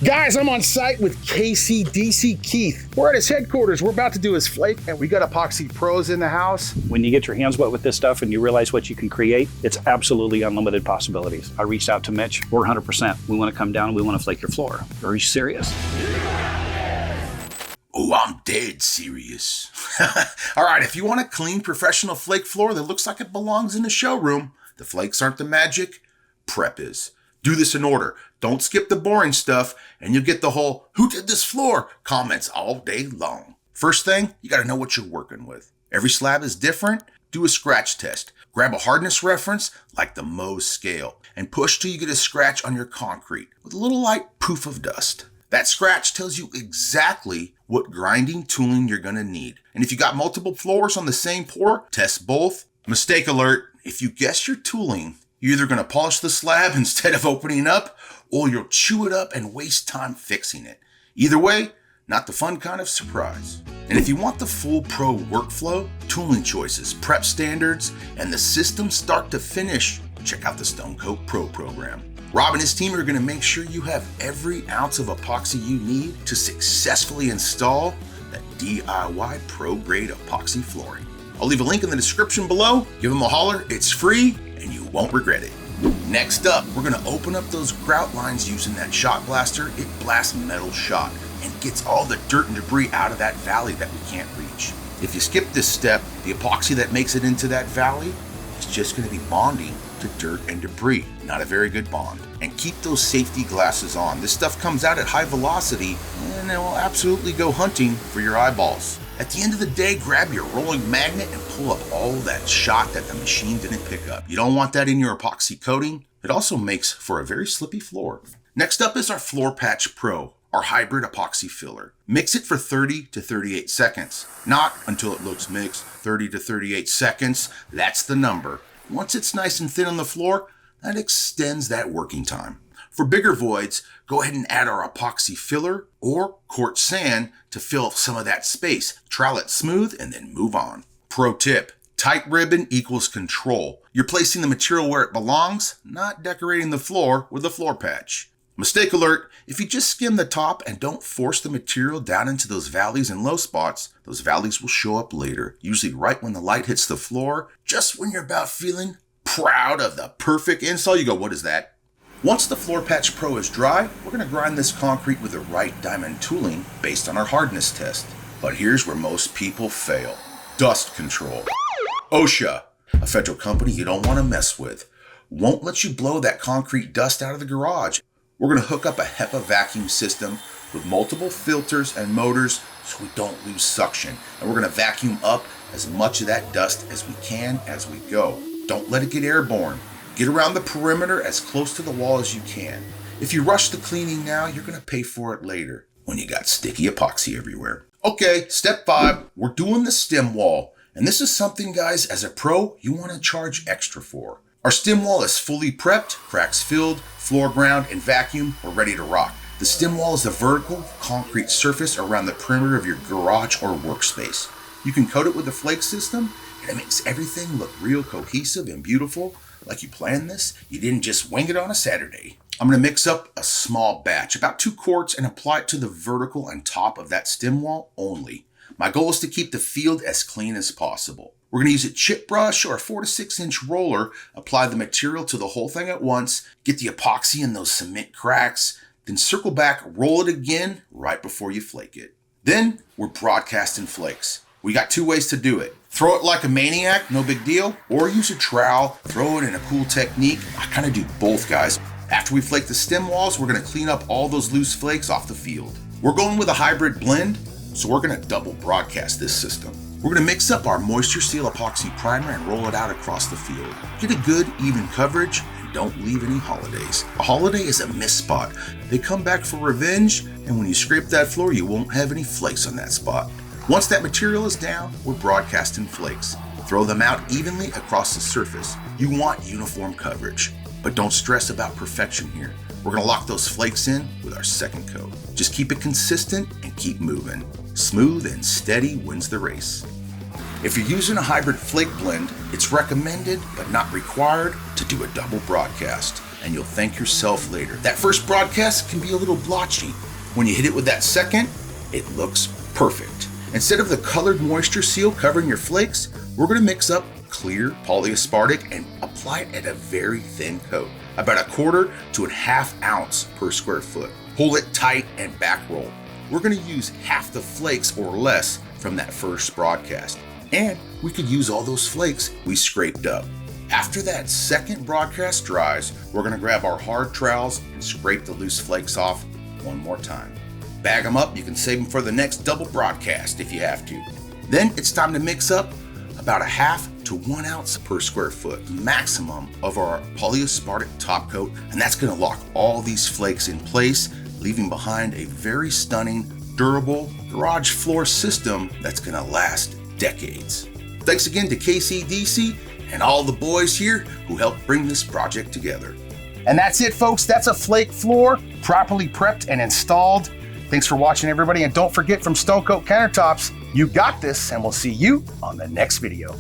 Guys, I'm on site with KCDC Keith. We're at his headquarters. We're about to do his flake, and we got epoxy pros in the house. When you get your hands wet with this stuff and you realize what you can create, it's absolutely unlimited possibilities. I reached out to Mitch. We're 100%. We want to come down and we want to flake your floor. Are you serious? Oh, I'm dead serious. All right, if you want a clean, professional flake floor that looks like it belongs in a showroom, the flakes aren't the magic, prep is. Do this in order. Don't skip the boring stuff, and you'll get the whole "who did this floor" comments all day long. First thing, you gotta know what you're working with. Every slab is different. Do a scratch test. Grab a hardness reference like the Mohs scale and push till you get a scratch on your concrete with a little light poof of dust. That scratch tells you exactly what grinding tooling you're gonna need. And if you got multiple floors on the same pour, test both. Mistake alert, if you guess your tooling, you're either gonna polish the slab instead of opening up, or you'll chew it up and waste time fixing it. Either way, not the fun kind of surprise. And if you want the full pro workflow, tooling choices, prep standards, and the system start to finish, check out the Countertops Pro program. Rob and his team are gonna make sure you have every ounce of epoxy you need to successfully install that DIY pro grade epoxy flooring. I'll leave a link in the description below. Give them a holler, it's free, and you won't regret it. Next up, we're gonna open up those grout lines using that shot blaster. It blasts metal shot and gets all the dirt and debris out of that valley that we can't reach. If you skip this step, the epoxy that makes it into that valley is just gonna be bonding to dirt and debris. Not a very good bond. And keep those safety glasses on. This stuff comes out at high velocity and it will absolutely go hunting for your eyeballs. At the end of the day, grab your rolling magnet and pull up all that shot that the machine didn't pick up. You don't want that in your epoxy coating. It also makes for a very slippy floor. Next up is our Floor Patch Pro, our hybrid epoxy filler. Mix it for 30 to 38 seconds. Not until it looks mixed. 30 to 38 seconds, that's the number. Once it's nice and thin on the floor, that extends that working time. For bigger voids, go ahead and add our epoxy filler or quartz sand to fill some of that space. Trowel it smooth and then move on. Pro tip, tight ribbon equals control. You're placing the material where it belongs, not decorating the floor with a floor patch. Mistake alert, if you just skim the top and don't force the material down into those valleys and low spots, those valleys will show up later, usually right when the light hits the floor, just when you're about feeling proud of the perfect install. You go, what is that? Once the Floor Patch Pro is dry, we're gonna grind this concrete with the right diamond tooling based on our hardness test. But here's where most people fail. Dust control. OSHA, a federal company you don't wanna mess with, won't let you blow that concrete dust out of the garage. We're gonna hook up a HEPA vacuum system with multiple filters and motors so we don't lose suction. And we're gonna vacuum up as much of that dust as we can as we go. Don't let it get airborne. Get around the perimeter as close to the wall as you can. If you rush the cleaning now, you're gonna pay for it later when you got sticky epoxy everywhere. Okay, step 5, we're doing the stem wall. And this is something, guys, as a pro, you wanna charge extra for. Our stem wall is fully prepped, cracks filled, floor ground, and vacuum. We're ready to rock. The stem wall is a vertical concrete surface around the perimeter of your garage or workspace. You can coat it with a flake system, and it makes everything look real cohesive and beautiful. Like you planned this, you didn't just wing it on a Saturday. I'm gonna mix up a small batch, about 2 quarts, and apply it to the vertical and top of that stem wall only. My goal is to keep the field as clean as possible. We're gonna use a chip brush or a 4 to 6 inch roller, apply the material to the whole thing at once, get the epoxy in those cement cracks, then circle back, roll it again right before you flake it. Then we're broadcasting flakes. We got 2 ways to do it. Throw it like a maniac, no big deal, or use a trowel, throw it in a cool technique. I kind of do both, guys. After we flake the stem walls, we're gonna clean up all those loose flakes off the field. We're going with a hybrid blend, so we're gonna double broadcast this system. We're gonna mix up our Moisture Seal epoxy primer and roll it out across the field. Get a good, even coverage, and don't leave any holidays. A holiday is a missed spot. They come back for revenge, and when you scrape that floor, you won't have any flakes on that spot. Once that material is down, we're broadcasting flakes. Throw them out evenly across the surface. You want uniform coverage, but don't stress about perfection here. We're gonna lock those flakes in with our second coat. Just keep it consistent and keep moving. Smooth and steady wins the race. If you're using a hybrid flake blend, it's recommended but not required to do a double broadcast. and you'll thank yourself later. That first broadcast can be a little blotchy. When you hit it with that second, it looks perfect. Instead of the colored moisture seal covering your flakes, we're going to mix up clear polyaspartic and apply it at a very thin coat, about 1/4 to 1/2 ounce per square foot. Pull it tight and back roll. We're going to use half the flakes or less from that first broadcast, and we could use all those flakes we scraped up. After that second broadcast dries, we're going to grab our hard trowels and scrape the loose flakes off one more time. Bag them up. You can save them for the next double broadcast if you have to. Then it's time to mix up about 1/2 to 1 ounce per square foot maximum of our polyaspartic top coat, and that's going to lock all these flakes in place, leaving behind a very stunning, durable garage floor system that's going to last decades. Thanks again to KCDC and all the boys here who helped bring this project together. And that's it, folks. That's a flake floor, properly prepped and installed. Thanks for watching, everybody. And don't forget, from Topcoat Countertops, you got this, and we'll see you on the next video.